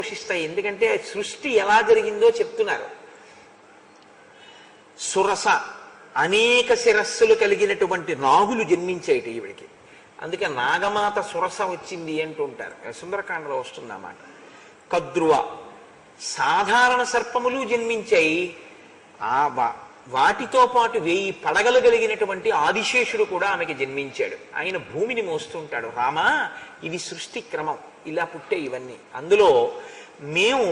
పోషిస్తాయి. ఎందుకంటే సృష్టి ఎలా జరిగిందో చెప్తున్నారు. సురస అనేక శిరస్సులు కలిగినటువంటి నాగులు జన్మించాయిట ఈవిడికి. అందుకే నాగమాత సురస వచ్చింది అంటుంటారు. సుందరకాండలో వస్తుంది అన్నమాట. కద్రువ సాధారణ సర్పములు జన్మించాయి. వాటితో పాటు 1000 పడగలు కలిగినటువంటి ఆదిశేషుడు కూడా ఆమెకి జన్మించాడు. ఆయన భూమిని మోస్తుంటాడు. రామా, ఇది సృష్టి క్రమం, ఇలా పుట్టే ఇవన్నీ. అందులో మేము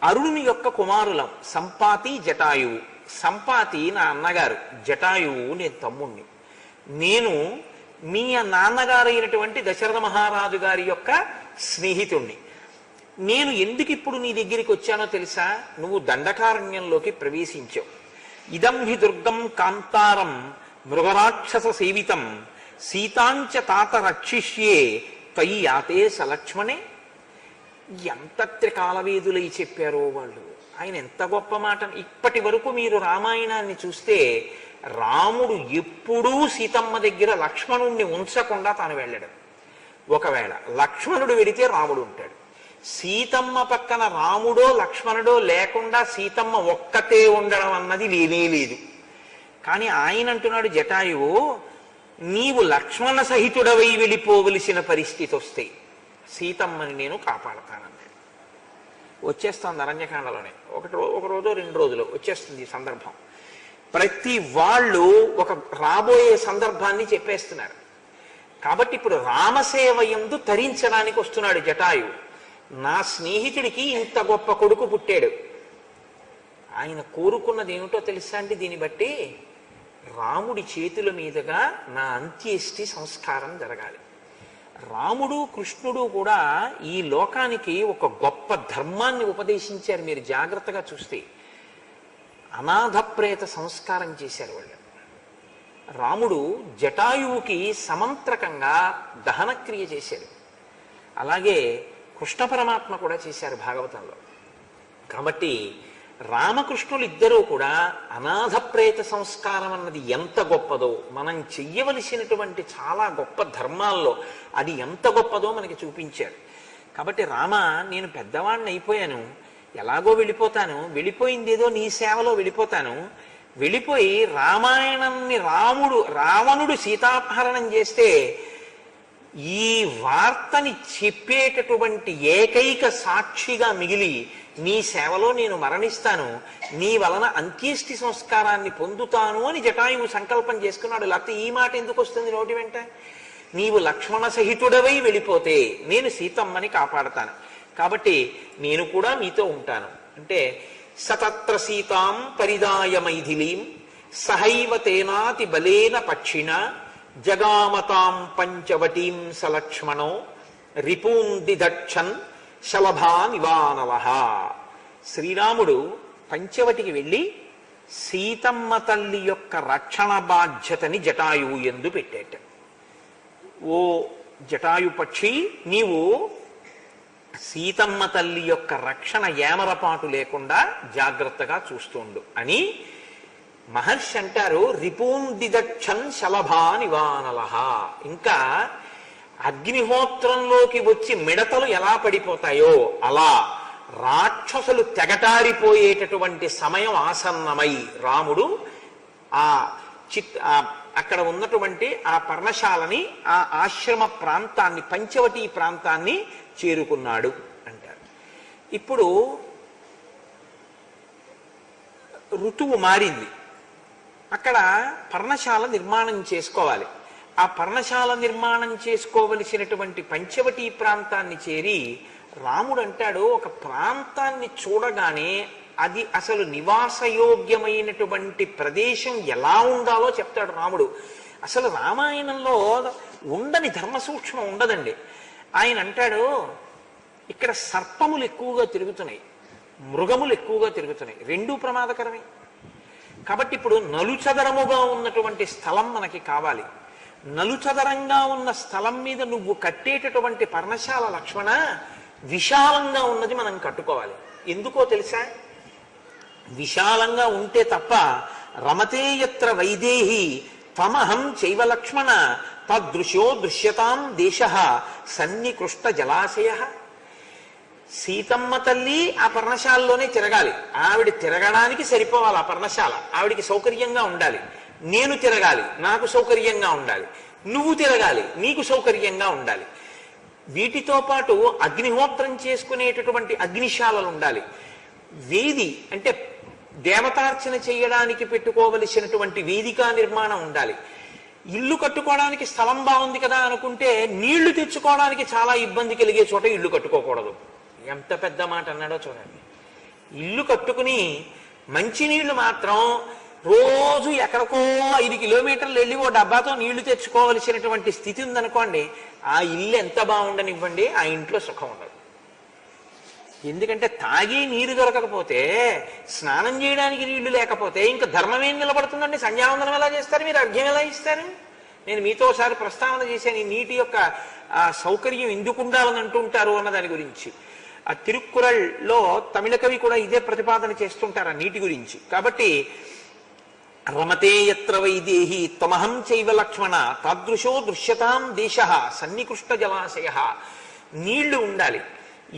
అరుణుని యొక్క కుమారులం. సంపాతి జటాయువు. సంపాతి నా అన్నగారు, జటాయువు నేను తమ్ముణ్ణి. నేను మీ నాన్నగారు అయినటువంటి దశరథ మహారాజు గారి యొక్క స్నేహితుణ్ణి. నేను ఎందుకు ఇప్పుడు నీ దగ్గరికి వచ్చానో తెలుసా? నువ్వు దండకారణ్యంలోకి ప్రవేశించావు. ఇదం హి దుర్గం కాంతారం మృగరాక్షస సేవితం సీతాంచ తాత రక్షిష్యే తయి యాతే సలక్ష్మణే. ఎంత త్రికాలవేదులై చెప్పారో వాళ్ళు. ఆయన ఎంత గొప్ప మాట. ఇప్పటి వరకు మీరు రామాయణాన్ని చూస్తే రాముడు ఎప్పుడూ సీతమ్మ దగ్గర లక్ష్మణుణ్ణి ఉంచకుండా తాను వెళ్ళడం. ఒకవేళ లక్ష్మణుడు వెడితే రాముడు ఉంటాడు. సీతమ్మ పక్కన రాముడో లక్ష్మణుడో లేకుండా సీతమ్మ ఒక్కతే ఉండడం అన్నది లేనే లేదు. కానీ ఆయన అంటున్నాడు, జటాయువు నీవు లక్ష్మణ సహితుడవై వెళ్ళిపోవలసిన పరిస్థితి వస్తే సీతమ్మని నేను కాపాడతానన్నాడు. వచ్చేస్తుంది అరణ్యకాండలోనే. ఒక రోజు 2 రోజులు వచ్చేస్తుంది ఈ సందర్భం. ప్రతి వాళ్ళు ఒక రాబోయే సందర్భాన్ని చెప్పేస్తున్నారు. కాబట్టి ఇప్పుడు రామసేవ యందు తరించడానికి వస్తున్నాడు జటాయువు. నా స్నేహితుడికి ఇంత గొప్ప కొడుకు పుట్టాడు. ఆయన కోరుకున్నది ఏమిటో తెలుసా అండి? దీన్ని బట్టి రాముడి చేతుల మీదుగా నా అంత్యేష్టి సంస్కారం జరగాలి. రాముడు కృష్ణుడు కూడా ఈ లోకానికి ఒక గొప్ప ధర్మాన్ని ఉపదేశించారు. మీరు జాగ్రత్తగా చూస్తే అనాథ ప్రేత సంస్కారం చేశారు వాళ్ళు. రాముడు జటాయువుకి సమంత్రకంగా దహనక్రియ చేశాడు. అలాగే కృష్ణ పరమాత్మ కూడా చేశారు భాగవతంలో. కాబట్టి రామకృష్ణులు ఇద్దరూ కూడా అనాథ ప్రేత సంస్కారం అన్నది ఎంత గొప్పదో, మనం చెయ్యవలసినటువంటి చాలా గొప్ప ధర్మాల్లో అది ఎంత గొప్పదో మనకి చూపించారు. కాబట్టి రామ, నేను పెద్దవాడిని అయిపోయాను, ఎలాగో వెళ్ళిపోతాను, వెళ్ళిపోయింది ఏదో నీ సేవలో వెళ్ళిపోతాను. వెళ్ళిపోయి రామాయణాన్ని రావణుడు సీతాపహరణం చేస్తే ఈ వార్తని చెప్పేటటువంటి ఏకైక సాక్షిగా మిగిలి నీ సేవలో నేను మరణిస్తాను, నీ వలన అంత్యేష్టి సంస్కారాన్ని పొందుతాను అని జటాయువు సంకల్పం చేసుకున్నాడు. లేకపోతే ఈ మాట ఎందుకు వస్తుంది నోటి వెంట? నీవు లక్ష్మణ సహితుడవై వెళ్ళిపోతే నేను సీతమ్మని కాపాడతాను, కాబట్టి నేను కూడా మీతో ఉంటాను అంటే సతత్ర సీతాం పరిదాయ మైథిలీం సహైవ తేనాతి బలేన పక్షిణ జగామతాం పంచవటీం సలక్ష్మణో రిపూన్ దిదక్షన్ శలభా నివానవః. శ్రీరాముడు పంచవటికి వెళ్ళి సీతమ్మ తల్లి యొక్క రక్షణ బాధ్యతని జటాయువు యందు పెట్టేట. ఓ జటాయు పక్షి, నీవు సీతమ్మ తల్లి యొక్క రక్షణ ఏమరపాటు లేకుండా జాగ్రత్తగా చూస్తుండు అని మహర్షి అంటారు. రిపూన్ దిదక్షన్ శలభా నివానలః. ఇంకా అగ్నిహోత్రంలోకి వచ్చి మిడతలు ఎలా పడిపోతాయో అలా రాక్షసులు తెగటారిపోయేటటువంటి సమయం ఆసన్నమై రాముడు అక్కడ ఉన్నటువంటి ఆ పర్ణశాలని, ఆ ఆశ్రమ ప్రాంతాన్ని, పంచవటి ప్రాంతాన్ని చేరుకున్నాడు అంటారు. ఇప్పుడు ఋతువు మారింది. అక్కడ పర్ణశాల నిర్మాణం చేసుకోవాలి. ఆ పర్ణశాల నిర్మాణం చేసుకోవలసినటువంటి పంచవటి ప్రాంతాన్ని చేరి రాముడు అంటాడు, ఒక ప్రాంతాన్ని చూడగానే అది అసలు నివాసయోగ్యమైనటువంటి ప్రదేశం ఎలా ఉండాలో చెప్తాడు రాముడు. అసలు రామాయణంలో ఉండని ధర్మ సూక్ష్మం ఉండదండి. ఆయన అంటాడు, ఇక్కడ సర్పములు ఎక్కువగా తిరుగుతున్నాయి, మృగములు ఎక్కువగా తిరుగుతున్నాయి, రెండూ ప్రమాదకరమే. కాబట్టి ఇప్పుడు నలుచదరముగా ఉన్నటువంటి స్థలం మనకి కావాలి. నలుచదరంగా ఉన్న స్థలం మీద నువ్వు కట్టేటటువంటి పర్ణశాల లక్ష్మణ విశాలంగా ఉన్నది మనం కట్టుకోవాలి. ఎందుకో తెలుసా? విశాలంగా ఉంటే తప్ప రమతే యత్ర వైదేహి త్వమహం చైవ లక్ష్మణ తదృశ్యో దృశ్యతాం దేశః సన్నికృష్ట జలాశయ. సీతమ్మ తల్లి ఆ పర్ణశాలలోనే తిరగాలి. ఆవిడ తిరగడానికి సరిపోవాలి ఆ పర్ణశాల, ఆవిడికి సౌకర్యంగా ఉండాలి. నేను తిరగాలి, నాకు సౌకర్యంగా ఉండాలి. నువ్వు తిరగాలి, నీకు సౌకర్యంగా ఉండాలి. వీటితో పాటు అగ్నిహోత్రం చేసుకునేటటువంటి అగ్నిశాలలు ఉండాలి. వేది అంటే దేవతార్చన చేయడానికి పెట్టుకోవలసినటువంటి వేదికా నిర్మాణం ఉండాలి. ఇల్లు కట్టుకోవడానికి స్థలం బాగుంది కదా అనుకుంటే నీళ్లు తెచ్చుకోవడానికి చాలా ఇబ్బంది కలిగే చోట ఇల్లు కట్టుకోకూడదు. ఎంత పెద్ద మాట అన్నాడో చూడండి. ఇల్లు కట్టుకుని మంచినీళ్లు మాత్రం రోజు ఎక్కడికో 5 కిలోమీటర్లు వెళ్ళి ఓ డబ్బాతో నీళ్లు తెచ్చుకోవలసినటువంటి స్థితి ఉందనుకోండి, ఆ ఇల్లు ఎంత బాగుండనివ్వండి, ఆ ఇంట్లో సుఖం ఉండదు. ఎందుకంటే తాగి నీరు దొరకకపోతే, స్నానం చేయడానికి నీళ్లు లేకపోతే ఇంకా ధర్మం ఏం నిలబడుతుందండి? సంధ్యావందనం ఎలా చేస్తారు మీరు? అర్ఘ్యం ఎలా ఇస్తారు? నేను మీతో ఒకసారి ప్రస్తావన చేశాను ఈ నీటి యొక్క సౌకర్యం ఎందుకు ఉండాలని అంటుంటారు అన్న దాని గురించి. ఆ తిరుక్కురల్లో తమిళ కవి కూడా ఇదే ప్రతిపాదన చేస్తుంటారు ఆ నీటి గురించి. కాబట్టి రమతే యత్ర వైదేహి త్వమహం చైవ లక్ష్మణ తాదృశో దృశ్యతాం దేశ సన్నికృష్ట జలాశయ. నీళ్లు ఉండాలి.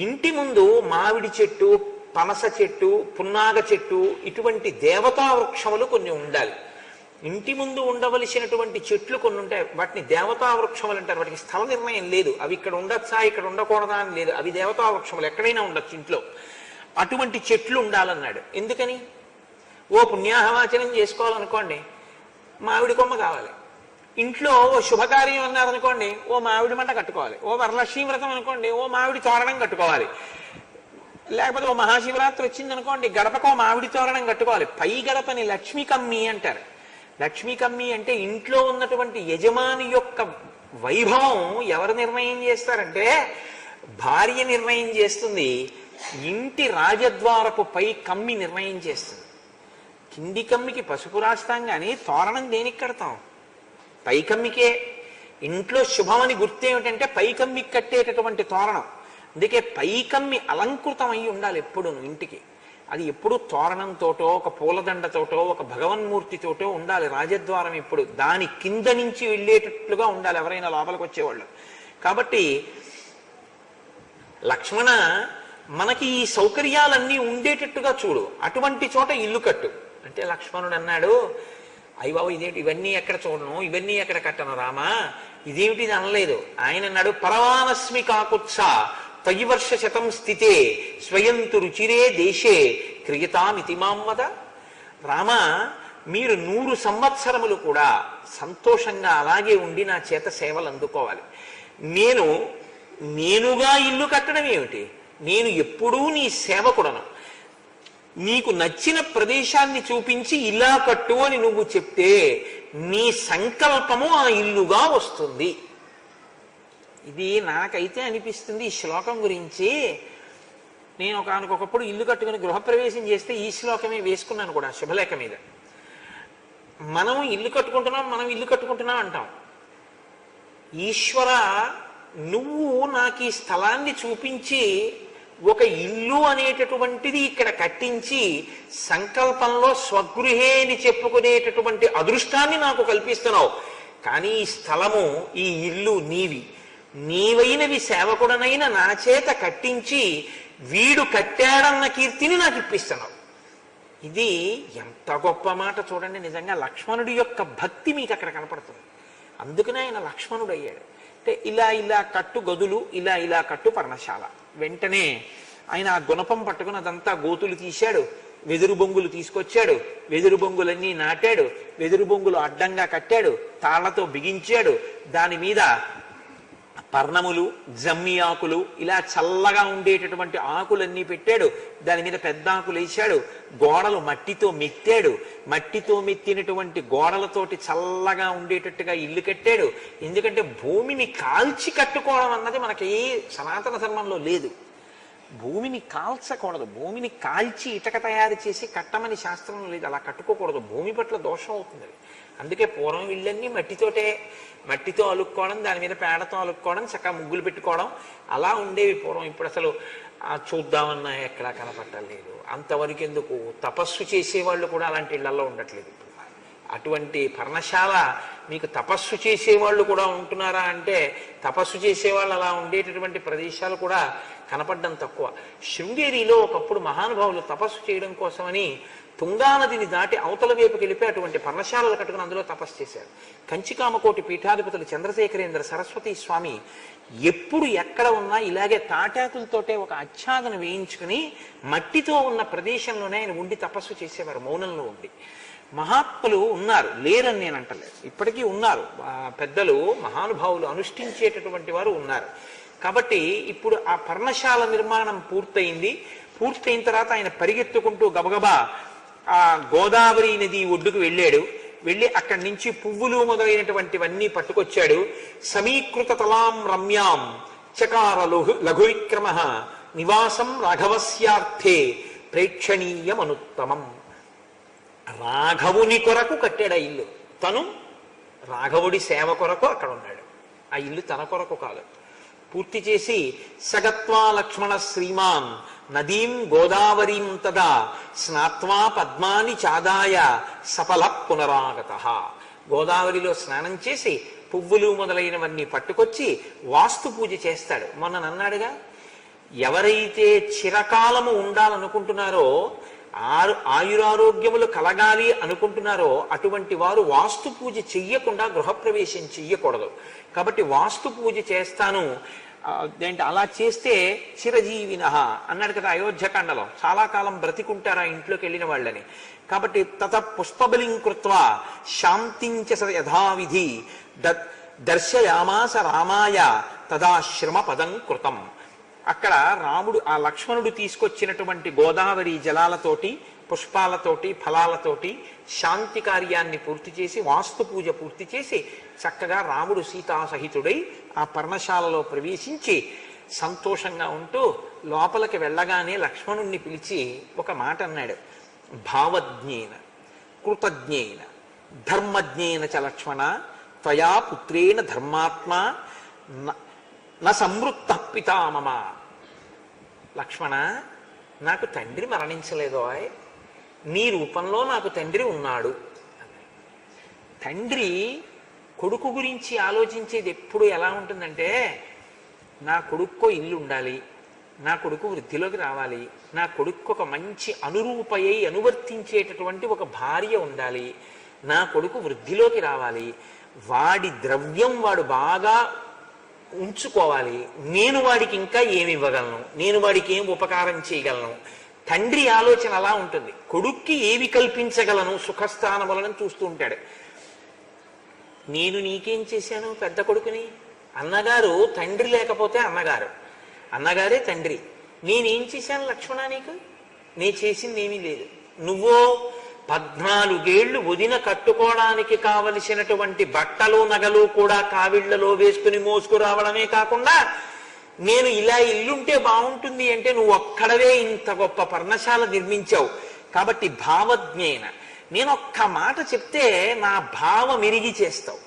ఇంటి ముందు మామిడి చెట్టు, పనస చెట్టు, పున్నాగ చెట్టు, ఇటువంటి దేవతా వృక్షములు కొన్ని ఉండాలి. ఇంటి ముందు ఉండవలసినటువంటి చెట్లు కొన్ని ఉంటాయి, వాటిని దేవతా వృక్షములు అంటారు. వాటికి స్థల నిర్ణయం లేదు, అవి ఇక్కడ ఉండొచ్చా ఇక్కడ ఉండకూడదా అని లేదు, అవి దేవతా వృక్షములు, ఎక్కడైనా ఉండొచ్చు ఇంట్లో. అటువంటి చెట్లు ఉండాలన్నాడు. ఎందుకని? ఓ పుణ్యాహవాచనం చేసుకోవాలనుకోండి, మామిడి కొమ్మ కావాలి. ఇంట్లో ఓ శుభకార్యం అన్నారనుకోండి, ఓ మామిడి మంట కట్టుకోవాలి. ఓ వరలక్ష్మీ వ్రతం అనుకోండి, ఓ మామిడి తోరణం కట్టుకోవాలి. లేకపోతే ఓ మహాశివరాత్రి వచ్చిందనుకోండి, గడపకో మామిడి తోరణం కట్టుకోవాలి. పై గడపని లక్ష్మీ కమ్మి అంటారు. లక్ష్మీ కమ్మి అంటే ఇంట్లో ఉన్నటువంటి యజమాని యొక్క వైభవం ఎవరు నిర్ణయం చేస్తారంటే భార్య నిర్ణయం చేస్తుంది. ఇంటి రాజద్వారపు పై కమ్మి నిర్ణయం చేస్తుంది. కింది కమ్మికి పసుపు రాస్తాం కానీ తోరణం దేనికి కడతాం? పై కమ్మికే. ఇంట్లో శుభమని గుర్తేమిటంటే పై కమ్మికి కట్టేటటువంటి తోరణం. అందుకే పై కమ్మి అలంకృతం అయి ఉండాలి ఎప్పుడు ఇంటికి. అది ఎప్పుడు తోరణంతోటో, ఒక పూలదండతోటో, ఒక భగవన్మూర్తితోటో ఉండాలి. రాజద్వారం ఎప్పుడు దాని కింద నుంచి వెళ్ళేటట్లుగా ఉండాలి ఎవరైనా లోపలికి వచ్చేవాళ్ళు. కాబట్టి లక్ష్మణ, మనకి ఈ సౌకర్యాలన్నీ ఉండేటట్టుగా చూడు, అటువంటి చోట ఇల్లు కట్టు అంటే లక్ష్మణుడు అన్నాడు, అయ్య బాబు ఇదేంటి, ఇవన్నీ ఎక్కడ చూడను, ఇవన్నీ ఎక్కడ కట్టను రామా, ఇదేమిటి ఇది అనలేదు. ఆయన అన్నాడు, పరవానస్మి కాకుత్స తయివర్ష శతం స్థితే స్వయంతు రుచిరే దేశే క్రియతామితి మాంవద. రామ, మీరు 100 సంవత్సరములు కూడా సంతోషంగా అలాగే ఉండి నా చేత సేవలు అందుకోవాలి. నేనుగా ఇల్లు కట్టడం ఏమిటి? నేను ఎప్పుడూ నీ సేవకుడను. నీకు నచ్చిన ప్రదేశాన్ని చూపించి ఇలా కట్టు అని నువ్వు చెప్తే నీ సంకల్పము ఆ ఇల్లుగా వస్తుంది. ఇది నాకైతే అనిపిస్తుంది ఈ శ్లోకం గురించి. నేను ఒకనకొకప్పుడు ఇల్లు కట్టుకుని గృహప్రవేశం చేస్తే ఈ శ్లోకమే వేసుకున్నాను కూడా శుభలేఖ మీద. మనం ఇల్లు కట్టుకుంటున్నాం అంటాం. ఈశ్వర, నువ్వు నాకు ఈ స్థలాన్ని చూపించి ఒక ఇల్లు అనేటటువంటిది ఇక్కడ కట్టించి సంకల్పంలో స్వగృహే అని చెప్పుకునేటటువంటి అదృష్టాన్ని నాకు కల్పిస్తున్నావు. కానీ ఈ స్థలము, ఈ ఇల్లు నీవైనవి సేవకుడనైన నా చేత కట్టించి వీడు కట్టాడన్న కీర్తిని నాకు ఇప్పిస్తున్నావు. ఇది ఎంత గొప్ప మాట చూడండి. నిజంగా లక్ష్మణుడి యొక్క భక్తి మీకు అక్కడ కనపడుతుంది. అందుకనే ఆయన లక్ష్మణుడు అయ్యాడు. అంటే ఇలా కట్టు గదులు, ఇలా కట్టు పర్ణశాల. వెంటనే ఆయన ఆ గుణపం పట్టుకుని అదంతా గోతులు తీశాడు, వెదురు బొంగులు తీసుకొచ్చాడు, వెదురు బొంగులన్నీ నాటాడు, వెదురు బొంగులు అడ్డంగా కట్టాడు, తాళ్లతో బిగించాడు, దాని మీద పర్ణములు, జమ్మి ఆకులు, ఇలా చల్లగా ఉండేటటువంటి ఆకులన్నీ పెట్టాడు. దాని మీద పెద్ద ఆకులు వేశాడు. గోడలు మట్టితో మెత్తాడు. మట్టితో మెత్తినటువంటి గోడలతోటి చల్లగా ఉండేటట్టుగా ఇల్లు కట్టాడు. ఎందుకంటే భూమిని కాల్చి కట్టుకోవడం అన్నది మనకి సనాతన ధర్మంలో లేదు. భూమిని కాల్చకూడదు. భూమిని కాల్చి ఇటక తయారు చేసి కట్టమని శాస్త్రంలో లేదు. అలా కట్టుకోకూడదు, భూమి పట్ల దోషం అవుతుంది. అందుకే పూర్వం ఇళ్ళన్నీ మట్టితో అలుక్కోవడం, దాని మీద పేడతో అలుక్కోవడం, చక్కగా ముగ్గులు పెట్టుకోవడం, అలా ఉండేవి పూర్వం. ఇప్పుడు అసలు చూద్దామన్నా ఎక్కడా కనపట్టలేదు. అంతవరకు ఎందుకు, తపస్సు చేసేవాళ్ళు కూడా అలాంటి ఇళ్లలో ఉండట్లేదు. అటువంటి పర్ణశాల మీకు తపస్సు చేసేవాళ్ళు కూడా ఉంటున్నారా అంటే, తపస్సు చేసేవాళ్ళు అలా ఉండేటటువంటి ప్రదేశాలు కూడా కనపడడం తక్కువ. శృంగేరిలో ఒకప్పుడు మహానుభావులు తపస్సు చేయడం కోసమని తుంగానదిని దాటి అవతల వైపుకి వెళ్ళిపోయి అటువంటి పర్ణశాలలు కట్టుకుని అందులో తపస్సు చేశారు. కంచికామకోటి పీఠాధిపతులు చంద్రశేఖరేంద్ర సరస్వతి స్వామి ఎప్పుడు ఎక్కడ ఉన్నా ఇలాగే తాటాకులతోటే ఒక ఆచ్ఛాదన వేయించుకుని మట్టితో ఉన్న ప్రదేశంలోనే ఆయన ఉండి తపస్సు చేసేవారు, మౌనంలో ఉండి. మహాత్ములు ఉన్నారు, లేరని నేను అంటలేదు, ఇప్పటికీ ఉన్నారు. పెద్దలు మహానుభావులు అనుష్ఠించేటటువంటి వారు ఉన్నారు. కాబట్టి ఇప్పుడు ఆ పర్ణశాల నిర్మాణం పూర్తయింది. పూర్తయిన తర్వాత ఆయన పరిగెత్తుకుంటూ గబగబా ఆ గోదావరి నది ఒడ్డుకు వెళ్ళాడు. వెళ్ళి అక్కడి నుంచి పువ్వులు మొదలైనటువంటివన్నీ పట్టుకొచ్చాడు. సమీకృత తలాం రమ్యాం చకార లఘువిక్రమ నివాసం రాఘవస్యార్థే ప్రేక్షణీయమనుత్తమం. రాఘవుని కొరకు కట్టాడు ఆ ఇల్లు. తను రాఘవుడి సేవ కొరకు అక్కడ ఉన్నాడు. ఆ ఇల్లు తన కొరకు కాదు. పూర్తి చేసి సగత్వా లక్ష్మణ శ్రీమాన్ నదీం గోదావరీం తదా స్నాత్వా పద్మాని చాదాయ సఫల పునరాగత. గోదావరిలో స్నానం చేసి పువ్వులు మొదలైనవన్నీ పట్టుకొచ్చి వాస్తు పూజ చేస్తాడు. మొన్న నన్నాడుగా, ఎవరైతే చిరకాలము ఉండాలనుకుంటున్నారో, ఆయురారోగ్యములు కలగాలి అనుకుంటున్నారో అటువంటి వారు వాస్తు పూజ చెయ్యకుండా గృహప్రవేశం చెయ్యకూడదు. కాబట్టి వాస్తు పూజ చేస్తాను ఏంటి, అలా చేస్తే చిరజీవిన అన్నాడు కదా అయోధ్యకాండలో, చాలా కాలం బ్రతికుంటారు ఆ ఇంట్లోకి వెళ్ళిన వాళ్ళని. కాబట్టి తత పుష్పబలిం కృత్వా శాంతించ యథావిధి దర్శయామాస రామాయ తదాశ్రమ పదం కృతం. అక్కడ రాముడు ఆ లక్ష్మణుడు తీసుకొచ్చినటువంటి గోదావరి జలాలతోటి, పుష్పాలతోటి, ఫలాలతోటి శాంతి కార్యాన్ని పూర్తి చేసి, వాస్తు పూజ పూర్తి చేసి చక్కగా రాముడు సీతాసహితుడై ఆ పర్ణశాలలో ప్రవేశించి సంతోషంగా ఉంటూ లోపలికి వెళ్ళగానే లక్ష్మణుణ్ణి పిలిచి ఒక మాట అన్నాడు. భావజ్ఞేన కృతజ్ఞేన ధర్మజ్ఞేన చ లక్ష్మణ త్వయా పుత్రేణ ధర్మాత్మా న సంవృత్త పితామమ. లక్ష్మణ, నాకు తండ్రి మరణించలేదో, నీ రూపంలో నాకు తండ్రి ఉన్నాడు. తండ్రి కొడుకు గురించి ఆలోచించేది ఎప్పుడు ఎలా ఉంటుందంటే, నా కొడుక్కో ఇల్లు ఉండాలి, నా కొడుకు వృద్ధిలోకి రావాలి, నా కొడుకు ఒక మంచి అనురూపయ్యి అనువర్తించేటటువంటి ఒక భార్య ఉండాలి, నా కొడుకు వృద్ధిలోకి రావాలి, వాడి ద్రవ్యం వాడు బాగా ఉంచుకోవాలి, నేను వాడికి ఇంకా ఏమి ఇవ్వగలను, నేను వాడికి ఏం ఉపకారం చేయగలను. తండ్రి ఆలోచన అలా ఉంటుంది. కొడుక్కి ఏవి కల్పించగలను సుఖస్థానములను చూస్తూ ఉంటాడు. నేను నీకేం చేశాను పెద్ద కొడుకుని? అన్నగారు తండ్రి లేకపోతే అన్నగారు, అన్నగారే తండ్రి. నేనేం చేశాను లక్ష్మణ నీకు? నే చేసింది ఏమీ లేదు. నువ్వో 14 ఏళ్లు వదిన కట్టుకోవడానికి కావలసినటువంటి బట్టలు నగలు కూడా కావిళ్లలో వేసుకుని మోసుకురావడమే కాకుండా, నేను ఇలా ఇల్లుంటే బాగుంటుంది అంటే నువ్వు ఒక్కడవే ఇంత గొప్ప పర్ణశాల నిర్మించావు. కాబట్టి భావజ్ఞేన, నేను ఒక్క మాట చెప్తే నా భావం ఎరిగి చేస్తావు.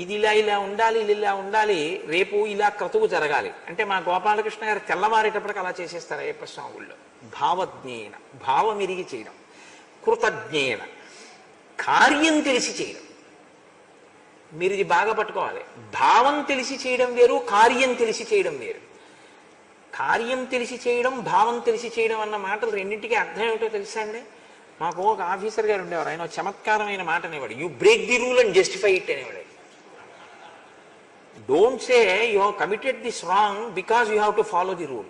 ఇది ఇలా ఇలా ఉండాలి, ఇలా ఉండాలి, రేపు ఇలా క్రతువు జరగాలి అంటే మా గోపాలకృష్ణ గారు తెల్లవారేటప్పటికి అలా చేసేస్తారు అయ్యప్ప స్వామి ఊళ్ళో. భావజ్ఞేన, భావం ఎరిగి చేయడం. కృతజ్ఞేన, కార్యం తెలిసి చేయడం. మీరు ఇది బాగా పట్టుకోవాలి. భావం తెలిసి చేయడం వేరు, కార్యం తెలిసి చేయడం వేరు. కార్యం తెలిసి చేయడం, భావం తెలిసి చేయడం అన్న మాటలు రెండింటికి అర్థం ఏమిటో తెలుసా అండి? మాకు ఒక ఆఫీసర్ గారు ఉండేవారు, ఆయన చమత్కారమైన మాట అనేవాడు, you break the rule and justify it అనేవాడు. Don't say you have committed this wrong because you have to follow the rule.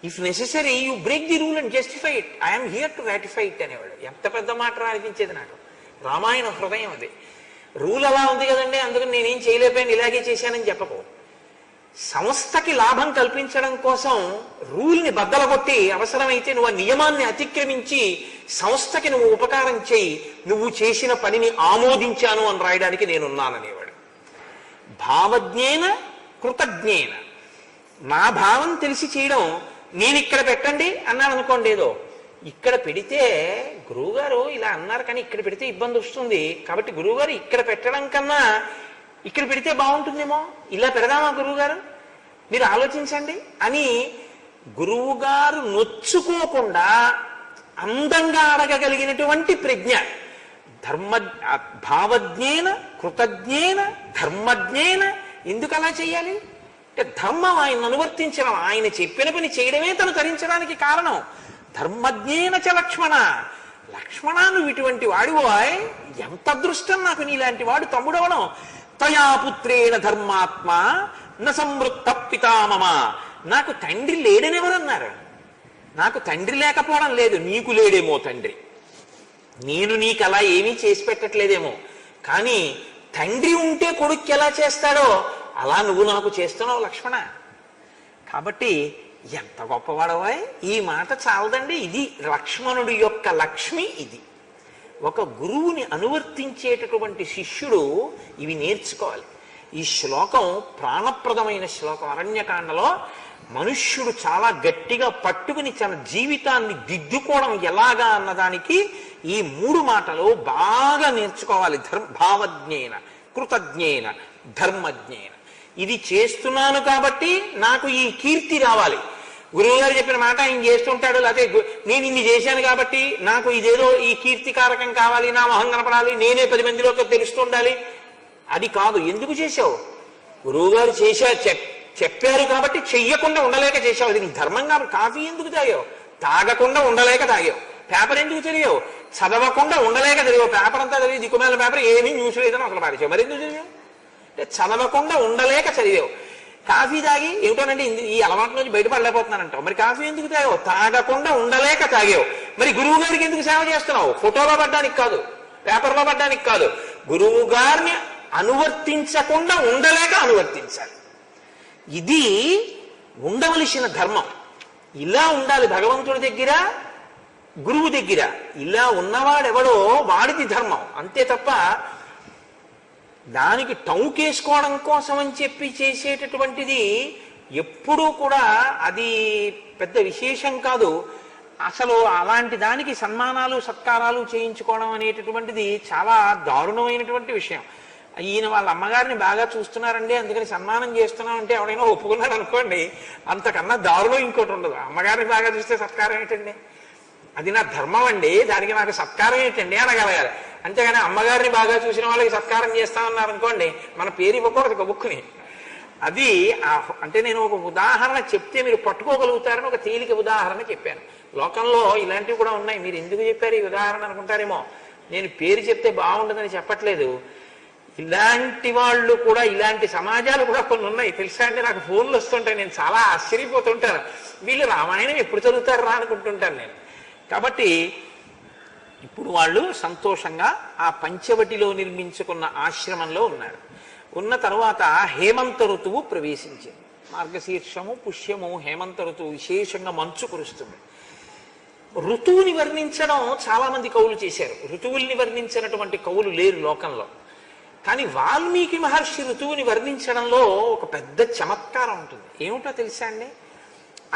If necessary you break the rule and justify it. I'm here to ratify it అనేవాడు. ఎంత పెద్ద మాట అనిపించేది నాకు. రామాయణ హృదయం అది. Rule అలా ఉంది కదండి, అందుకని నేనేం చేయలేకపోయాను, ఇలాగే చేశానని చెప్పకు. సంస్థకి లాభం కల్పించడం కోసం రూల్ని బద్దలగొట్టి అవసరమైతే నువ్వు ఆ నియమాన్ని అతిక్రమించి సంస్థకి నువ్వు ఉపకారం చేయి, నువ్వు చేసిన పనిని ఆమోదించాను అని రాయడానికి నేనున్నాననేవాడు. భావజ్ఞేన కృతజ్ఞేన, నా భావం తెలిసి చేయడం. నేను ఇక్కడ పెట్టండి అన్నాను అనుకోండి, ఏదో ఇక్కడ పెడితే గురువుగారు ఇలా అన్నారు కానీ ఇక్కడ పెడితే ఇబ్బంది వస్తుంది, కాబట్టి గురువుగారు ఇక్కడ పెట్టడం కన్నా ఇక్కడ పెడితే బాగుంటుందేమో, ఇలా పెడదామా గురువుగారు, మీరు ఆలోచించండి అని గురువుగారు నొచ్చుకోకుండా అందంగా అడగగలిగినటువంటి ప్రజ్ఞ. భావజ్ఞేన కృతజ్ఞేన ధర్మజ్ఞేన. ఎందుకు అలా చేయాలి? అంటే ధర్మం ఆయన అనువర్తించడం, ఆయన చెప్పిన పని చేయడమే తను తరించడానికి కారణం. ధర్మజ్ఞేన చ లక్ష్మణ, లక్ష్మణ నువ్వు ఇటువంటి వాడివోయ్, ఎంత అదృష్టం నాకు నీలాంటి వాడు తమ్ముడవడం. తయా పుత్రేణ ధర్మాత్మ న సంవృత్త పితామమ, నాకు తండ్రి లేడనెవరన్నారు? నాకు తండ్రి లేకపోవడం లేదు, నీకు లేడేమో తండ్రి, నేను నీకు అలా ఏమీ చేసి పెట్టట్లేదేమో, కానీ తండ్రి ఉంటే కొడుక్కి ఎలా చేస్తాడో అలా నువ్వు నాకు చేస్తున్నావు లక్ష్మణ. కాబట్టి ఎంత గొప్పవాడవా, ఈ మాట చాలదండి. ఇది లక్ష్మణుడి యొక్క లక్ష్మి. ఇది ఒక గురువుని అనువర్తించేటటువంటి శిష్యుడు ఇవి నేర్చుకోవాలి. ఈ శ్లోకం ప్రాణప్రదమైన శ్లోకం. అరణ్యకాండలో మనుష్యుడు చాలా గట్టిగా పట్టుకుని తన జీవితాన్ని దిద్దుకోవడం ఎలాగా అన్నదానికి ఈ 3 మాటలు బాగా నేర్చుకోవాలి. భావజ్ఞేన, కృతజ్ఞేన, ధర్మజ్ఞేన. ఇది చేస్తున్నాను కాబట్టి నాకు ఈ కీర్తి రావాలి. గురువు గారు చెప్పిన మాట ఆయన చేస్తుంటాడు, అదే నేను ఇన్ని చేశాను కాబట్టి నాకు ఇదేదో ఈ కీర్తికారకం కావాలి, నా మొహం కనపడాలి, నేనే 10 మందిలోకి తెలుస్తుండాలి. అది కాదు. ఎందుకు చేశావు? గురువు గారు చెప్పారు కాబట్టి చెయ్యకుండా ఉండలేక చేసావు. అది నీ ధర్మం కాబట్టి. కాఫీ ఎందుకు తాగావు? తాగకుండా ఉండలేక తాగావు. పేపర్ ఎందుకు చదివావు? చదవకుండా ఉండలేక చదివావు. పేపర్ అంతా చదివి దిక్కుమాల పేపర్ ఏమీ న్యూస్ లేదని అసలు పారేసావు. మరి ఎందుకు చదివావు? అంటే చదవకుండా ఉండలేక చదివావు. కాఫీ తాగి ఏమిటోనండి ఈ అలవాటు నుంచి బయటపడలేకపోతున్నానంటావు. మరి కాఫీ ఎందుకు తాగావు? తాగకుండా ఉండలేక తాగావు. మరి గురువు గారికి ఎందుకు సేవ చేస్తున్నావు? ఫోటోలో పడ్డానికి కాదు, పేపర్లో పడ్డానికి కాదు. గురువు గారిని అనువర్తించకుండా ఉండలేక అనువర్తించాలి. ఇది ఉండవలసిన ధర్మం. ఇలా ఉండాలి భగవంతుడి దగ్గర, గురువు దగ్గర. ఇలా ఉన్నవాడెవడో వాడిది ధర్మం, అంతే తప్ప దానికి టౌకేసుకోవడం కోసం అని చెప్పి చేసేటటువంటిది ఎప్పుడూ కూడా అది పెద్ద విశేషం కాదు. అసలు అలాంటి దానికి సన్మానాలు సత్కారాలు చేయించుకోవడం అనేటటువంటిది చాలా దారుణమైనటువంటి విషయం. ఈయన వాళ్ళ అమ్మగారిని బాగా చూస్తున్నారండి అందుకని సన్మానం చేస్తున్నాం అంటే ఎవడైనా ఒప్పుకున్నాడు అనుకోండి, అంతకన్నా దారుణం ఇంకోటి ఉండదు. అమ్మగారిని బాగా చూస్తే సత్కారం ఏంటండి? అది నా ధర్మం అండి, దానికి నాకు సత్కారం ఏంటండి అనగలగాలి. అంతేగాని అమ్మగారిని బాగా చూసిన వాళ్ళకి సత్కారం చేస్తామన్నారు అనుకోండి, మన పేరు ఇవ్వకూడదు గబుక్కుని. అది అంటే నేను ఒక ఉదాహరణ చెప్తే మీరు పట్టుకోగలుగుతారని ఒక తేలిక ఉదాహరణ చెప్పాను. లోకంలో ఇలాంటివి కూడా ఉన్నాయి. మీరు ఎందుకు చెప్పారు ఈ ఉదాహరణ అనుకుంటారేమో. నేను పేరు చెప్తే బాగుండదని చెప్పట్లేదు. ఇలాంటి వాళ్ళు కూడా, ఇలాంటి సమాజాలు కూడా కొన్ని ఉన్నాయి తెలుసా అండి. నాకు ఫోన్లు వస్తుంటాయి, నేను చాలా ఆశ్చర్యపోతుంటాను. వీళ్ళు రామాయణం ఎప్పుడు చదువుతారు రా అనుకుంటుంటాను నేను. కాబట్టి ఇప్పుడు వాళ్ళు సంతోషంగా ఆ పంచవటిలో నిర్మించుకున్న ఆశ్రమంలో ఉన్నారు. ఉన్న తర్వాత హేమంత ఋతువు ప్రవేశించింది. మార్గశీర్షము, పుష్యము, హేమంత ఋతువు విశేషంగా మంచు కురుస్తుంది. ఋతువుని వర్ణించడం చాలా మంది కవులు చేశారు. ఋతువుల్ని వర్ణించినటువంటి కవులు లేరు లోకంలో. కానీ వాల్మీకి మహర్షి ఋతువుని వర్ణించడంలో ఒక పెద్ద చమత్కారం ఉంటుంది. ఏమిటో తెలుసా అండి?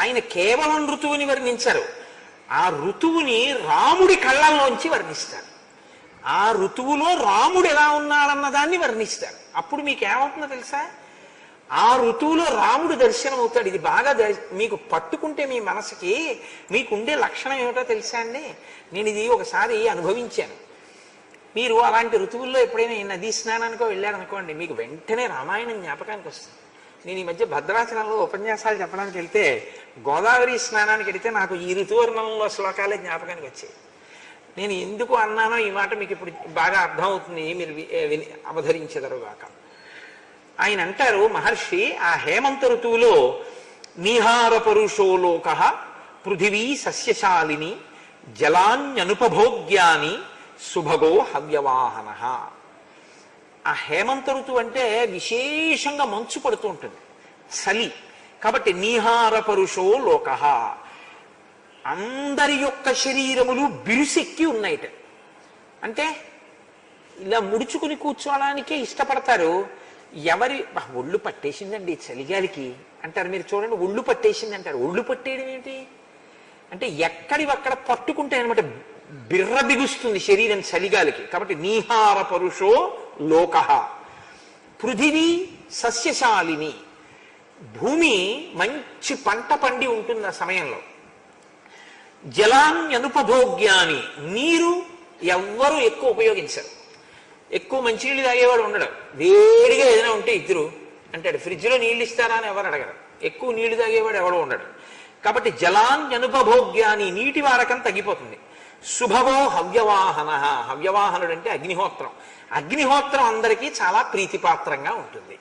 ఆయన కేవలం ఋతువుని వర్ణించరు, ఆ ఋతువుని రాముడి కళ్ళల్లోంచి వర్ణిస్తారు. ఆ ఋతువులో రాముడు ఎలా ఉన్నాడన్న దాన్ని వర్ణిస్తారు. అప్పుడు మీకు ఏమవుతుందో తెలుసా? ఆ ఋతువులో రాముడు దర్శనం అవుతాడు. ఇది బాగా మీకు పట్టుకుంటే మీ మనసుకి మీకుండే లక్షణం ఏమిటో తెలుసా అండి? నేను ఇది ఒకసారి అనుభవించాను. మీరు అలాంటి ఋతువుల్లో ఎప్పుడైనా ఈ నదీ స్నానానికో వెళ్ళారనుకోండి, మీకు వెంటనే రామాయణం జ్ఞాపకానికి వస్తుంది. నేను ఈ మధ్య భద్రాచలంలో ఉపన్యాసాలు చెప్పడానికి వెళ్తే గోదావరి స్నానానికి వెళితే నాకు ఈ ఋతువర్ణంలో శ్లోకాలే జ్ఞాపకానికి వచ్చాయి. నేను ఎందుకు అన్నానో ఈ మాట మీకు ఇప్పుడు బాగా అర్థమవుతుంది, మీరు అవధరించెదరుగాక. ఆయన అంటారు మహర్షి, ఆ హేమంత ఋతువులో నీహార పరుషో లోక పృథివీ సస్యశాలిని జలాన్యనుపభోగ్యాని సుభగో హవ్యవాహన. ఆ హేమంత ఋతువు అంటే విశేషంగా మంచు పడుతూ ఉంటుంది, చలి. కాబట్టి నీహార పరుషో లోక, అందరి యొక్క శరీరములు బిరుసెక్కి ఉన్నాయిట. అంటే ఇలా ముడుచుకుని కూర్చోవడానికే ఇష్టపడతారు. ఎవరి ఒళ్ళు పట్టేసిందండి చలిగాలికి అంటారు. మీరు చూడండి, ఒళ్ళు పట్టేసింది అంటారు. ఒళ్ళు పట్టేయడం ఏంటి అంటే ఎక్కడివక్కడ పట్టుకుంటే అనమాట, బిర్ర బిగుస్తుంది శరీరం చలిగాలికి. కాబట్టి నీహార పరుషో లోక. పృథివీ సస్యశాలిని, భూమి మంచి పంట పండి ఉంటుంది ఆ సమయంలో. జలాన్యనుపభోగ్యాని, నీరు ఎవ్వరూ ఎక్కువ ఉపయోగించరు. ఎక్కువ మంచినీళ్ళు తాగేవాడు ఉండడు. వేడిగా ఏదైనా ఉంటే ఇద్దరు అంటాడు. ఫ్రిడ్జ్లో నీళ్ళు ఇస్తారా అని ఎవరు అడగరు, ఎక్కువ నీళ్లు తాగేవాడు ఎవడో ఉండడు. కాబట్టి జలాన్యనుపభోగ్యాని, నీటి వాడకం తగ్గిపోతుంది. శుభవో హవ్యవాహన, హవ్యవాహనుడు అంటే అగ్నిహోత్రం. అగ్నిహోత్రం అందరికీ చాలా ప్రీతిపాత్రంగా ఉంటుంది.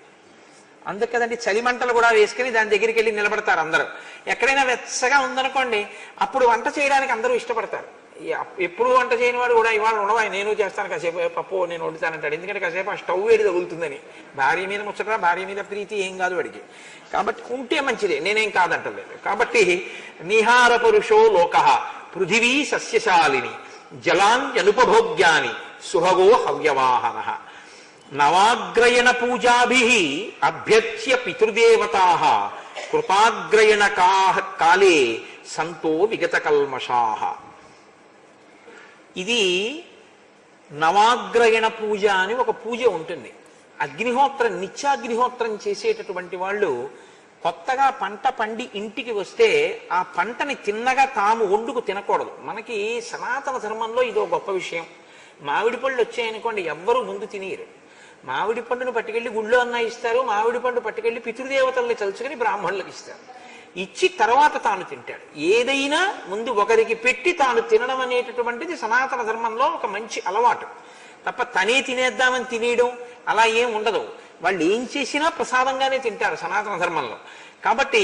అందుకు కదండి చలిమంటలు కూడా వేసుకుని దాని దగ్గరికి వెళ్ళి నిలబడతారు అందరూ. ఎక్కడైనా వెచ్చగా ఉందనుకోండి, అప్పుడు వంట చేయడానికి అందరూ ఇష్టపడతారు. ఎప్పుడు వంట చేయని వాడు కూడా ఇవాళ ఉండవా నేను చేస్తాను కాసేపు పప్పు నేను వండుతానంటాడు. ఎందుకంటే కాసేపు ఆ స్టవ్ వేడి తగులుతుందని. భార్య మీద ముచ్చట, భార్య మీద ప్రీతి ఏం కాదు వాడికి. కాబట్టి ఉంటే మంచిదే, నేనేం కాదంటలేదు. కాబట్టి నిహార పురుషో లోక పృథివీ సస్యశాలిని జలాన్యనుపభోగ్యాని సుభగో హవ్యవాహన. నవాగ్రయణ పూజాభి అభ్యర్చ్య పితృదేవతా కృతాగ్రయణ కాలే సంతో విగత కల్మషాః. ఇది నవాగ్రయణ పూజ అని ఒక పూజ ఉంటుంది. అగ్నిహోత్రం, నిత్యాగ్నిహోత్రం చేసేటటువంటి వాళ్ళు కొత్తగా పంట పండి ఇంటికి వస్తే ఆ పంటని తిన్నగా తాము వండుకు తినకూడదు. మనకి సనాతన ధర్మంలో ఇదో గొప్ప విషయం. మామిడి పళ్ళు వచ్చాయనుకోండి, ఎవ్వరూ ముందు తినేయరు. మామిడి పండును పట్టుకెళ్ళి గుళ్ళో అన్న ఇస్తారు, మామిడి పండు పట్టుకెళ్ళి పితృదేవతల్ని తలుచుకుని బ్రాహ్మణులకు ఇస్తారు. ఇచ్చి తర్వాత తాను తింటాడు. ఏదైనా ముందు ఒకరికి పెట్టి తాను తినడం అనేటటువంటిది సనాతన ధర్మంలో ఒక మంచి అలవాటు. తప్ప తనే తినేద్దామని తినేయడం అలా ఏం ఉండదు. వాళ్ళు ఏం చేసినా ప్రసాదంగానే తింటారు సనాతన ధర్మంలో. కాబట్టి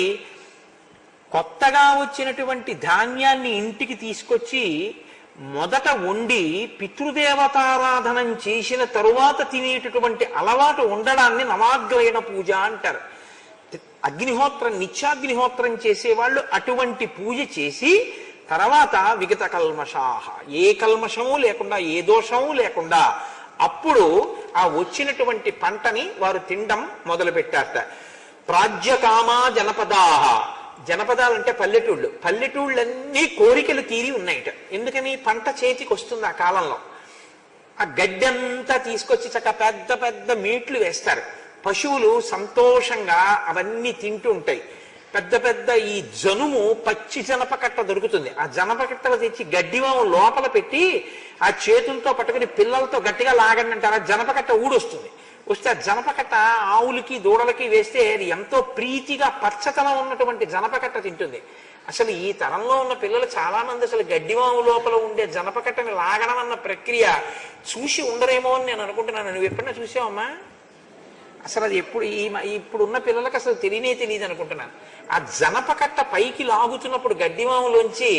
కొత్తగా వచ్చినటువంటి ధాన్యాన్ని ఇంటికి తీసుకొచ్చి మొదట వండి పితృదేవతారాధనం చేసిన తరువాత తినేటటువంటి అలవాటు ఉండడాన్ని నవాగ్రయణ పూజ అంటారు. అగ్నిహోత్రం, నిత్యాగ్నిహోత్రం చేసేవాళ్ళు అటువంటి పూజ చేసి తర్వాత విగత కల్మషాః, ఏ కల్మషము లేకుండా, ఏ దోషము లేకుండా అప్పుడు ఆ వచ్చినటువంటి పంటని వారు తినడం మొదలు పెట్టారట. ప్రాజ్యకామా జనపదాః, జనపదాలంటే పల్లెటూళ్ళు. పల్లెటూళ్ళన్నీ కోరికలు తీరి ఉన్నాయిట. ఎందుకని? పంట చేతికి వస్తుంది ఆ కాలంలో. ఆ గడ్డంతా తీసుకొచ్చి చక్క పెద్ద పెద్ద మీట్లు వేస్తారు. పశువులు సంతోషంగా అవన్నీ తింటూ ఉంటాయి. పెద్ద పెద్ద ఈ జనుము, పచ్చి జనపకట్ట దొరుకుతుంది. ఆ జనపకట్టలు తెచ్చి గడ్డివాము లోపల పెట్టి ఆ చేతులతో పట్టుకుని పిల్లలతో గట్టిగా లాగండి అంటారు. ఆ జనపకట్ట ఊడొస్తుంది. వస్తే ఆ జనపకట్ట ఆవులకి దూడలకి వేస్తే అది ఎంతో ప్రీతిగా పచ్చతనం ఉన్నటువంటి జనపకట్ట తింటుంది. అసలు ఈ తరంలో ఉన్న పిల్లలు చాలా మంది అసలు గడ్డివాము లోపల ఉండే జనపకట్టని లాగడం అన్న ప్రక్రియ చూసి ఉండరేమో అని నేను అనుకుంటున్నాను. నువ్వు ఎప్పుడైనా చూసావమ్మా? అసలు అది ఇప్పుడున్న పిల్లలకు అసలు తెలియదు అనుకుంటున్నాను. ఆ జనపకట్ట పైకి లాగుతున్నప్పుడు గడ్డివాములోంచి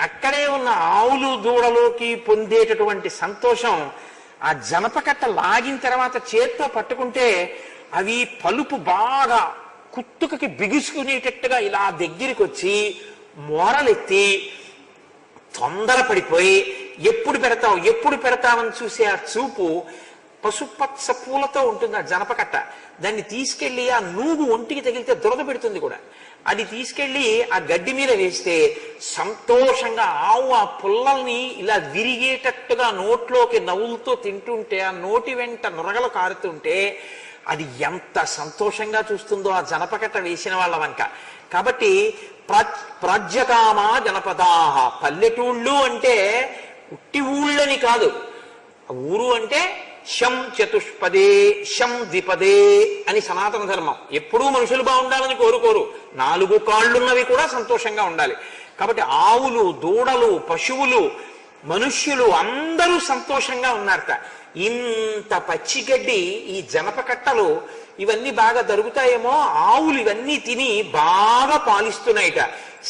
అక్కడే ఉన్న ఆవులు దూడలోకి పొందేటటువంటి సంతోషం, ఆ జనపకట్ట లాగిన తర్వాత చేత్తో పట్టుకుంటే అవి పలుపు బాగా కుత్తుకకి బిగుసుకునేటట్టుగా ఇలా దగ్గరికి వచ్చి మోరలెత్తి తొందరపడిపోయి ఎప్పుడు పెడతామని చూసే ఆ చూపు పసుపచ్చ పూలతో ఉంటుంది ఆ జనపకట్ట. దాన్ని తీసుకెళ్లి ఆ నూగు ఒంటికి తగిలితే దురద పెడుతుంది కూడా. అది తీసుకెళ్లి ఆ గడ్డి మీద వేస్తే సంతోషంగా ఆవు ఆ పుల్లల్ని ఇలా విరిగేటట్టుగా నోట్లోకి నవ్వులతో తింటుంటే, ఆ నోటి వెంట నురగలు కారుతుంటే అది ఎంత సంతోషంగా చూస్తుందో ఆ జనపకట్ట వేసిన వాళ్ళ వంక. కాబట్టి ప్రాజ్యకామా జనపదాః, పల్లెటూళ్ళు అంటే ఉట్టి ఊళ్ళని కాదు. ఊరు అంటే శం చతుష్పదే శం ద్విపదే అని సనాతన ధర్మం. ఎప్పుడూ మనుషులు బాగుండాలని కోరుకోరు, 4 కాళ్ళున్నవి కూడా సంతోషంగా ఉండాలి. కాబట్టి ఆవులు, దూడలు, పశువులు, మనుష్యులు అందరూ సంతోషంగా ఉన్నారట. ఇంత పచ్చిగడ్డి ఈ జనపకట్టలు ఇవన్నీ బాగా దొరుకుతాయేమో, ఆవులు ఇవన్నీ తిని బాగా పాలిస్తున్నాయిట.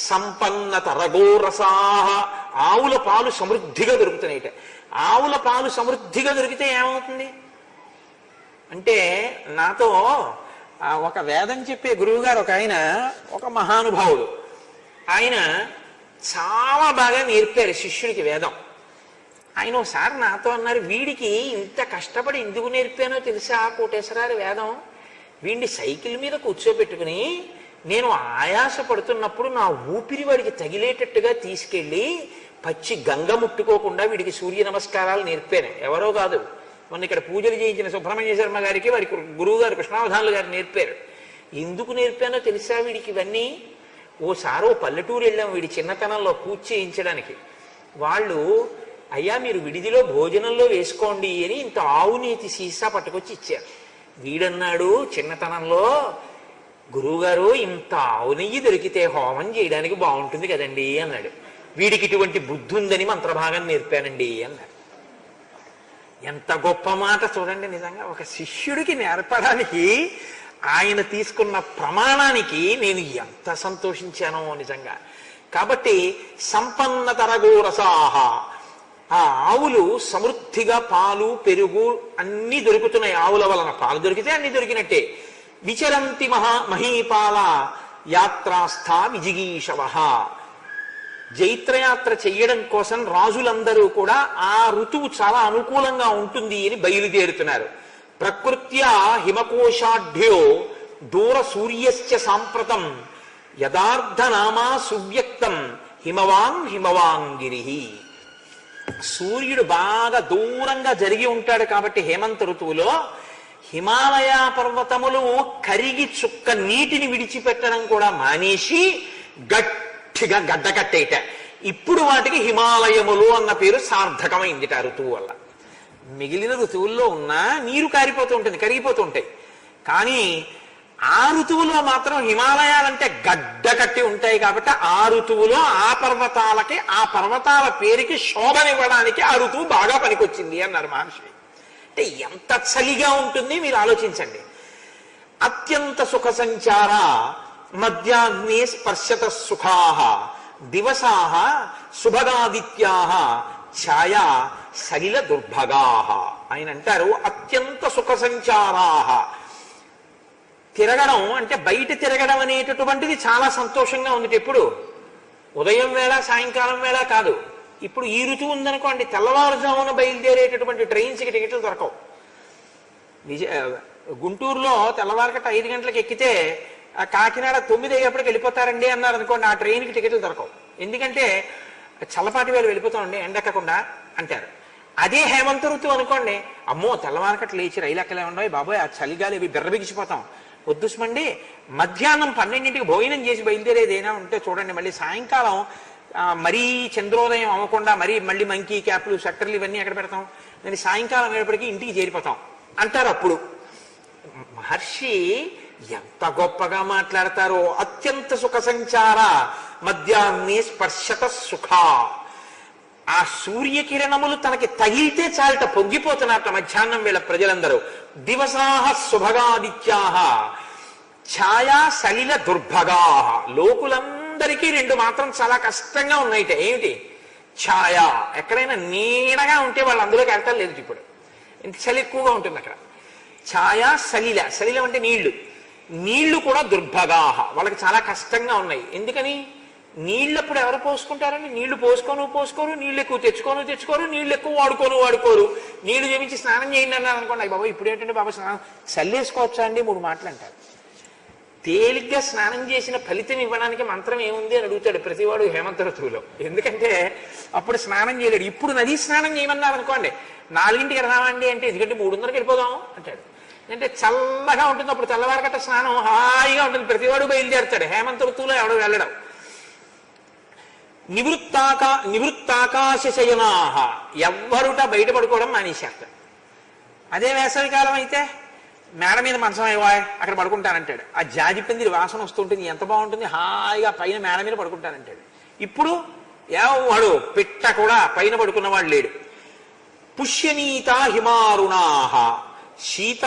సంపన్న తరగోరసాహ, ఆవుల పాలు సమృద్ధిగా దొరుకుతున్నాయిట. ఆవుల పాలు సమృద్ధిగా దొరికితే ఏమవుతుంది అంటే, నాతో ఒక వేదం చెప్పే గురువుగారు ఒక ఆయన, ఒక మహానుభావుడు, ఆయన చాలా బాగా నేర్పారు శిష్యుడికి వేదం. ఆయన ఒకసారి నాతో అన్నారు, వీడికి ఇంత కష్టపడి ఎందుకు నేర్పానో తెలుసా కోటేశ్వరారి వేదం? వీడిని సైకిల్ మీద కూర్చోబెట్టుకుని నేను ఆయాస పడుతున్నప్పుడు నా ఊపిరి వాడికి తగిలేటట్టుగా తీసుకెళ్ళి పచ్చి గంగ ముట్టుకోకుండా వీడికి సూర్య నమస్కారాలు నేర్పాను. ఎవరో కాదు, మొన్న ఇక్కడ పూజలు చేయించిన సుబ్రహ్మణ్య శర్మ గారికి వారి గురువు గారు కృష్ణావధానులు గారు నేర్పారు. ఎందుకు నేర్పానో తెలుసా వీడికి ఇవన్నీ? ఓసారి పల్లెటూరు వెళ్ళాం వీడి చిన్నతనంలో పూజ చేయించడానికి. వాళ్ళు, అయ్యా మీరు విడిదిలో భోజనంలో వేసుకోండి అని ఇంత ఆవు నీతి సీసా పట్టుకొచ్చి ఇచ్చారు. వీడన్నాడు చిన్నతనంలో, గురువుగారు ఇంత ఆవు నెయ్యి దొరికితే హోమం చేయడానికి బాగుంటుంది కదండి అన్నాడు. వీడికి ఇటువంటి బుద్ధి ఉందని మంత్రభాగం నేర్పానండి అన్నాడు. ఎంత గొప్ప మాట చూడండి. నిజంగా ఒక శిష్యుడికి నేర్పడానికి ఆయన తీసుకున్న ప్రమాణానికి నేను ఎంత సంతోషించానో నిజంగా. కాబట్టి సంపన్నతరగోరసాహ, ఆ ఆవులు సమృద్ధిగా పాలు పెరుగు అన్ని దొరుకుతున్నాయి. ఆవుల వలన పాలు దొరికితే అన్ని దొరికినట్టే. విచరంతి మహీపాల యాత్రాస్థా విజిగీషవ, జైత్రయాత్ర చెయ్యడం కోసం రాజులందరూ కూడా ఆ ఋతువు చాలా అనుకూలంగా ఉంటుంది అని బయలుదేరుతున్నారు. ప్రకృత్యా హిమకోశాఢ్యో దూర సూర్యశ్చ సాంప్రతం యథార్థనామా సువ్యక్తం హిమవాన్ హిమవాంగిరి. సూర్యుడు బాగా దూరంగా జరిగి ఉంటాడు కాబట్టి హేమంత ఋతువులో హిమాలయ పర్వతములు కరిగి చుక్క నీటిని విడిచిపెట్టడం కూడా మానేసి గట్టిగా గడ్డకట్టేట. ఇప్పుడు వాటికి హిమాలయములు అన్న పేరు సార్థకమైంది ఆ ఋతువు వల్ల. మిగిలిన ఋతువుల్లో ఉన్నా నీరు కారిపోతూ ఉంటుంది, కరిగిపోతూ ఉంటాయి. కానీ ఆ ఋతువులో మాత్రం హిమాలయాలంటే గడ్డ కట్టి ఉంటాయి కాబట్టి ఆ ఋతువులో ఆ పర్వతాలకి, ఆ పర్వతాల పేరుకి శోభనివ్వడానికి ఆ ఋతువు బాగా పనికొచ్చింది అన్నారు మహర్షి. అంటే ఎంత చలిగా ఉంటుంది మీరు ఆలోచించండి. అత్యంత సుఖ సంచార మధ్యాగ్నే స్పర్శత సుఖాః దివసాః శుభగాదిత్యాః ఛాయా సలిల దుర్భగాః. ఆయన అంటారు అత్యంత సుఖ సంచారాః. తిరగడం అంటే బయట తిరగడం అనేటటువంటిది చాలా సంతోషంగా ఉంది. ఎప్పుడు ఉదయం వేళ సాయంకాలం వేళ కాదు. ఇప్పుడు ఈ ఋతువు ఉందనుకోండి, తెల్లవారుజామున బయలుదేరేటటువంటి ట్రైన్స్కి టికెట్లు దొరకవు. గుంటూరులో తెల్లవారకట 5 గంటలకు ఎక్కితే కాకినాడ 9 అయ్యేప్పటికి వెళ్ళిపోతారండి అన్నారు అనుకోండి, ఆ ట్రైన్కి టికెట్లు దొరకవు. ఎందుకంటే చల్లపాటి వేళ వెళ్ళిపోతామండి ఎండెక్కకుండా అంటారు. అదే హేమంత ఋతువు అనుకోండి, అమ్మో తెల్లవారకట లేచి రైలు ఎక్కలే ఉండవు బాబోయ్, ఆ చలిగాలి ఇవి బిర్రబిగిసిపోతాం, వద్దుస్మండి. మధ్యాహ్నం 12ంటికి భోజనం చేసి బయలుదేరేది ఏదైనా ఉంటే చూడండి, మళ్ళీ సాయంకాలం మరీ చంద్రోదయం అవ్వకుండా మళ్ళీ మంకీ క్యాప్లు షట్టర్లు ఇవన్నీ ఎక్కడ పెడతాం, నేను సాయంకాలం అయ్యేప్పటికీ ఇంటికి చేరిపోతాం అంటారు. అప్పుడు మహర్షి ఎంత గొప్పగా మాట్లాడతారో. అత్యంత సుఖ సంచార మధ్యాహ్నే స్పర్శత సుఖ. ఆ సూర్యకిరణములు తనకి తగిలితే చాలట పొంగిపోతున్నట్ట మధ్యాహ్నం వేళ ప్రజలందరూ. దివసాహ శుభగాదిత్యాహ ఛాయా సలిల దుర్భగాహ. లోకులందరికీ 2 మాత్రం చాలా కష్టంగా ఉన్నాయిట. ఏమిటి? ఛాయ, ఎక్కడైనా నీడగా ఉంటే వాళ్ళు అందులోకి వెళ్ళటం లేదు. ఇప్పుడు ఇంత చలి ఎక్కువగా ఉంటుంది అక్కడ. ఛాయ సలిల, సలిలం అంటే నీళ్లు కూడా దుర్భగాహ, వాళ్ళకి చాలా కష్టంగా ఉన్నాయి. ఎందుకని? నీళ్ళప్పుడు ఎవరు పోసుకుంటారని, నీళ్లు పోసుకోరు, నీళ్ళు ఎక్కువ తెచ్చుకోరు, నీళ్ళు ఎక్కువ వాడుకోరు. నీళ్లు చేపించి స్నానం చేయండి అన్నారు అనుకోండి, అయ్యి బాబా ఇప్పుడు ఏంటంటే బాబా స్నానం చల్లేసుకోవచ్చా అండి 3 మాటలు అంటారు. తేలిగ్గా స్నానం చేసిన ఫలితం ఇవ్వడానికి మంత్రం ఏముంది అని అడుగుతాడు ప్రతివాడు హేమంత ఋతువులో. ఎందుకంటే అప్పుడు స్నానం చేయలేడు. ఇప్పుడు నదీ స్నానం చేయమన్నారు అనుకోండి, 4ంటికి రావండి అంటే ఎందుకంటే 3:30కి వెళ్ళిపోదాం అంటాడు. అంటే చల్లగా ఉంటుంది, అప్పుడు తెల్లవారకట్ట స్నానం హాయిగా ఉంటుంది, ప్రతివాడు బయలుదేరుతాడు. హేమంత ఋతువులో ఎవడు వెళ్ళడం. నివృత్తాకాశ శయనాహ, ఎవ్వరుట బయట పడుకోవడం మానేసేస్తాడు. అదే వేసవికాలం అయితే మేడ మీద మంచం అయ్యవాయ్ అక్కడ పడుకుంటానంటాడు. ఆ జాజి పందిరి వాసన వస్తుంటుంది, ఎంత బాగుంటుంది, హాయిగా పైన మేడ మీద పడుకుంటానంటాడు. ఇప్పుడు వాడు పిట్ట కూడా పైన పడుకున్నవాడు లేడు. పుష్యనీత హిమారుణాహ శీత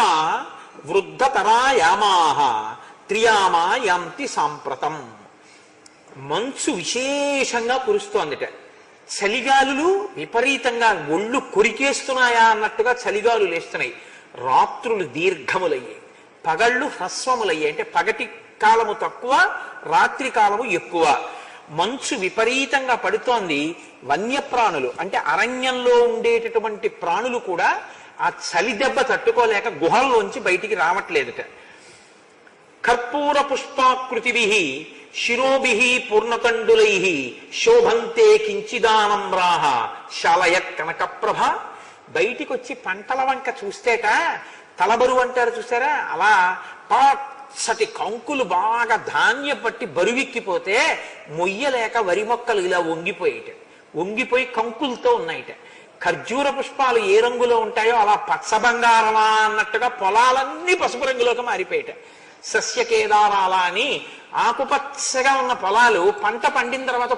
వృద్ధతరాయామాహ త్రియామా యాంతి సాంప్రతం. మంచు విశేషంగా కురుస్తోందిట. చలిగాలులు విపరీతంగా ఒళ్ళు కొరికేస్తున్నాయా అన్నట్టుగా చలిగాలు లేస్తున్నాయి. రాత్రులు దీర్ఘములయ్యాయి, పగళ్ళు హ్రస్వములయ్యాయి. అంటే పగటి కాలము తక్కువ, రాత్రి కాలము ఎక్కువ. మంచు విపరీతంగా పడుతోంది. వన్యప్రాణులు అంటే అరణ్యంలో ఉండేటటువంటి ప్రాణులు కూడా ఆ చలి దెబ్బ తట్టుకోలేక గుహల్లోంచి బయటికి రావట్లేదుట. కర్పూర పుష్పాకృతిభిః శిరోభిః పూర్ణకండులైః శోభంతే కించిదానమ్రాః శాలయ కనకప్రభ. బయటికి వచ్చి పంటల వంక చూస్తేట తలబరువు అంటారు చూసారా, అలా పచ్చటి కంకులు బాగా ధాన్యం పట్టి బరువెక్కిపోతే మొయ్యలేక వరి మొక్కలు ఇలా వంగిపోయి కంకులతో ఉన్నాయిట. ఖర్జూర పుష్పాలు ఏ రంగులో ఉంటాయో అలా పచ్చబంగారమా అన్నట్టుగా పొలాలన్నీ పసుపు రంగులోకి మారిపోయాట. సస్యకేదారాల అని ఆకుపచ్చగా ఉన్న పొలాలు పంట పండిన తర్వాత